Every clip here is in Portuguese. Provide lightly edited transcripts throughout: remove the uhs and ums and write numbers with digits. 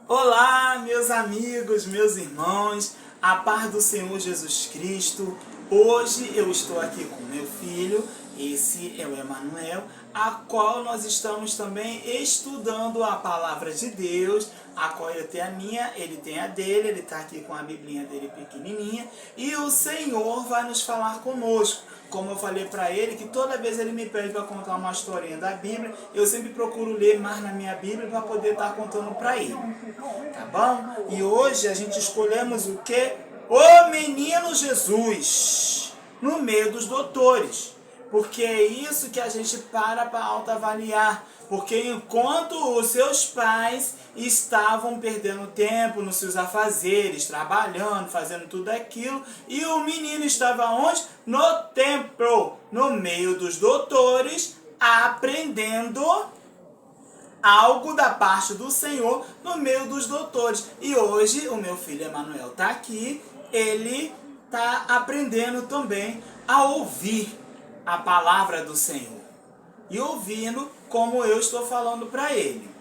Olá, meus amigos, meus irmãos, a paz do Senhor Jesus Cristo. Hoje eu estou aqui com meu filho, esse é o Emanuel, a qual nós estamos também estudando a palavra de Deus, a qual eu tenho a minha, ele tem a dele, ele está aqui com a biblinha dele pequenininha, e o Senhor vai nos falar conosco. Como eu falei para ele, que toda vez ele me pede para contar uma historinha da Bíblia, eu sempre procuro ler mais na minha Bíblia para poder estar contando para ele. Tá bom? E hoje a gente escolhemos o que? O menino Jesus, no meio dos doutores. Porque é isso que a gente para autoavaliar. Porque enquanto os seus pais estavam perdendo tempo nos seus afazeres, trabalhando, fazendo tudo aquilo, e o menino estava onde? No templo, no meio dos doutores, aprendendo algo da parte do Senhor no meio dos doutores. E hoje o meu filho Emanuel está aqui, ele está aprendendo também a ouvir a palavra do Senhor. E ouvindo como eu estou falando para ele.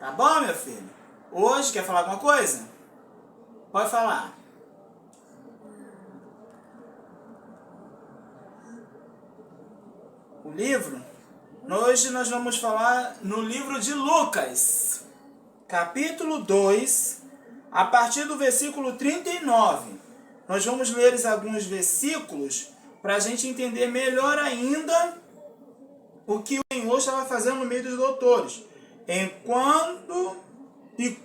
Tá bom, meu filho? Hoje, quer falar alguma coisa? Pode falar. O livro? Hoje nós vamos falar no livro de Lucas, capítulo 2, a partir do versículo 39. Nós vamos ler alguns versículos para a gente entender melhor ainda o que o Senhor estava fazendo no meio dos doutores.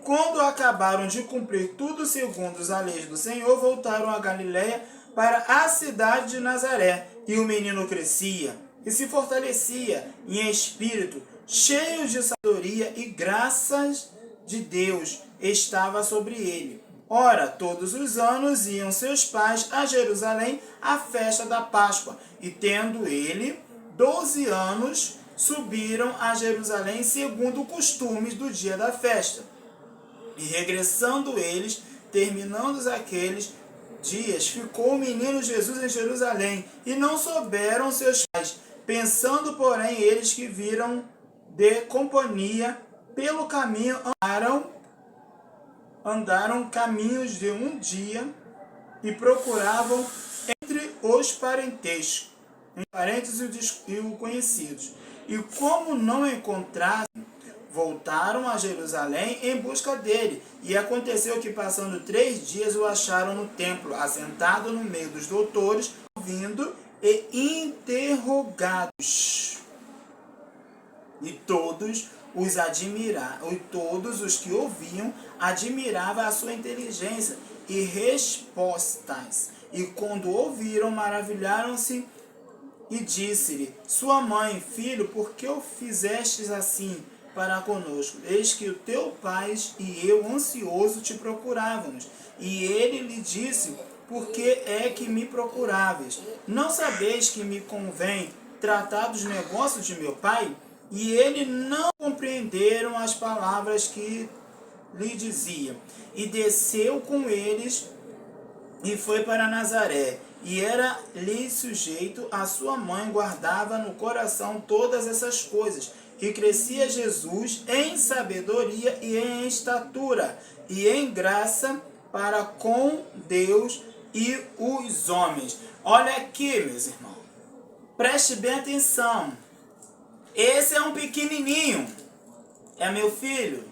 Quando acabaram de cumprir tudo segundo as leis do Senhor, voltaram a Galiléia para a cidade de Nazaré. E o menino crescia e se fortalecia em espírito, cheio de sabedoria, e graças de Deus estava sobre ele. Ora, todos os anos iam seus pais a Jerusalém à festa da Páscoa, e tendo ele 12 anos, subiram a Jerusalém segundo o costume do dia da festa. E regressando eles, terminando aqueles dias, ficou o menino Jesus em Jerusalém, e não souberam seus pais, pensando, porém, eles que viram de companhia pelo caminho, andaram caminhos de um dia e procuravam entre os parentes e os conhecidos. E como não encontraram, voltaram a Jerusalém em busca dele. E aconteceu que, passando 3 dias, o acharam no templo, assentado no meio dos doutores, ouvindo e interrogados. E todos os que ouviam admiravam a sua inteligência e respostas. E quando ouviram, maravilharam-se, e disse-lhe sua mãe: Filho, por que o fizestes assim para conosco? Eis que o teu pai e eu ansioso te procurávamos. E ele lhe disse: Por que é que me procuráveis? Não sabeis que me convém tratar dos negócios de meu pai? E ele não compreenderam as palavras que lhe dizia. E desceu com eles e foi para Nazaré. E era-lhe sujeito, a sua mãe guardava no coração todas essas coisas. E crescia Jesus em sabedoria e em estatura e em graça para com Deus e os homens. Olha aqui, meus irmãos. Preste bem atenção. Esse é um pequenininho. É meu filho.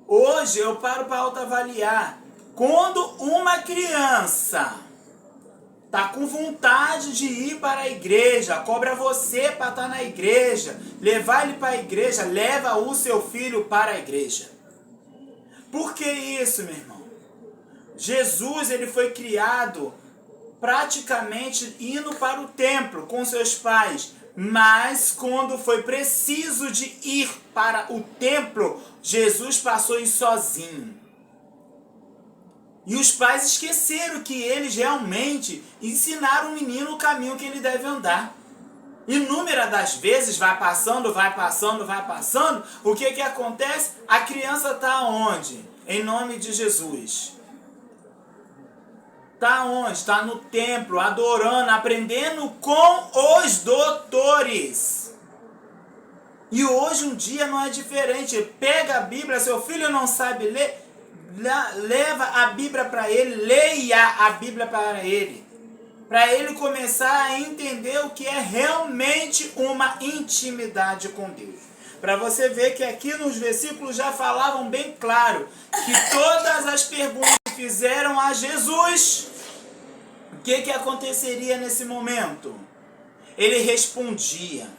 Hoje eu paro para autoavaliar. Quando uma criança tá com vontade de ir para a igreja, cobra você para estar na igreja, levar ele para a igreja, leva o seu filho para a igreja. Por que isso, meu irmão? Jesus, ele foi criado praticamente indo para o templo com seus pais, mas quando foi preciso de ir para o templo, Jesus passou a ir sozinho. E os pais esqueceram que eles realmente ensinaram o menino o caminho que ele deve andar. Inúmeras das vezes vai passando, o que acontece? A criança está onde? Em nome de Jesus. Está onde? Está no templo, adorando, aprendendo com os doutores. E hoje um dia não é diferente. Pega a Bíblia, seu filho não sabe ler, leva a Bíblia para ele, leia a Bíblia para ele começar a entender o que é realmente uma intimidade com Deus. Para você ver que aqui nos versículos já falavam bem claro que todas as perguntas que fizeram a Jesus, o que aconteceria nesse momento? Ele respondia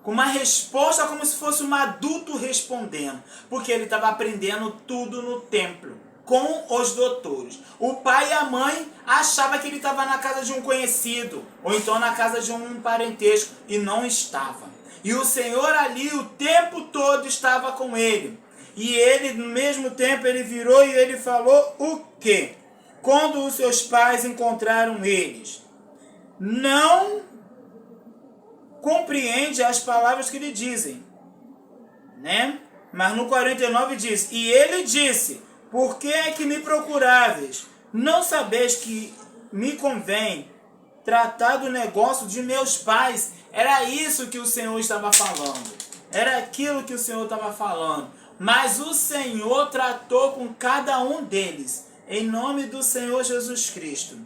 com uma resposta como se fosse um adulto respondendo, porque ele estava aprendendo tudo no templo, com os doutores. O pai e a mãe achavam que ele estava na casa de um conhecido, ou então na casa de um parentesco, e não estava. E o Senhor ali o tempo todo estava com ele. E ele, no mesmo tempo, ele virou e ele falou o quê? Quando os seus pais encontraram eles, não compreende as palavras que lhe dizem, né? Mas no 49 diz, e ele disse, por que é que me procuráveis? Não sabeis que me convém tratar do negócio de meus pais? Era isso que o Senhor estava falando. Era aquilo que o Senhor estava falando. Mas o Senhor tratou com cada um deles. Em nome do Senhor Jesus Cristo.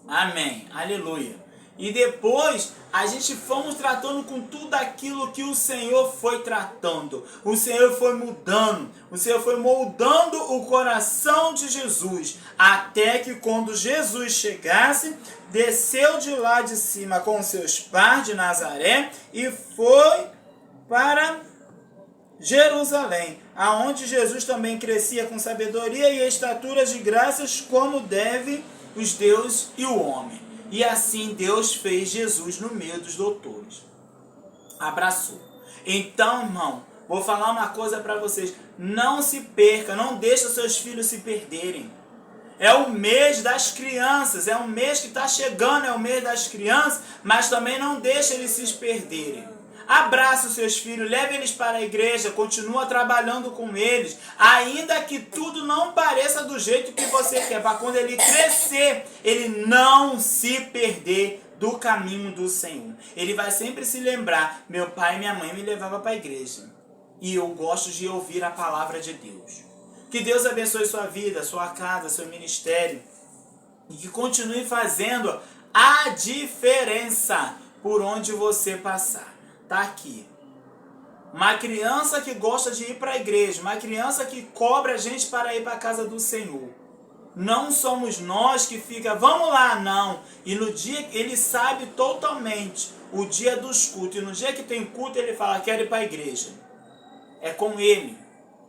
Amém. Aleluia. E depois a gente fomos tratando com tudo aquilo que o Senhor foi tratando. O Senhor foi mudando. O Senhor foi moldando o coração de Jesus. Até que quando Jesus chegasse, desceu de lá de cima com seus pais de Nazaré e foi para Jerusalém, aonde Jesus também crescia com sabedoria e estatura de graças como deve os deuses e o homem. E assim Deus fez Jesus no meio dos doutores. Abraçou. Então, irmão, vou falar uma coisa para vocês. Não se perca, não deixe seus filhos se perderem. É o mês das crianças, é um mês que está chegando, é o mês das crianças, mas também não deixe eles se perderem. Abraça os seus filhos, leve eles para a igreja, continua trabalhando com eles, ainda que tudo não pareça do jeito que você quer, para quando ele crescer, ele não se perder do caminho do Senhor. Ele vai sempre se lembrar, meu pai e minha mãe me levavam para a igreja, e eu gosto de ouvir a palavra de Deus. Que Deus abençoe sua vida, sua casa, seu ministério, e que continue fazendo a diferença por onde você passar. Tá aqui. Uma criança que gosta de ir para a igreja, uma criança que cobra a gente para ir para a casa do Senhor. Não somos nós que fica, vamos lá, não. E no dia, ele sabe totalmente o dia dos cultos. E no dia que tem culto, ele fala, quero ir para a igreja. É com ele,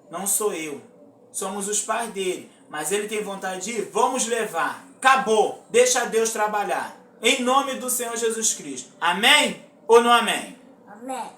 não sou eu. Somos os pais dele. Mas ele tem vontade de ir, vamos levar. Acabou, deixa Deus trabalhar. Em nome do Senhor Jesus Cristo. Amém ou não amém? Amém.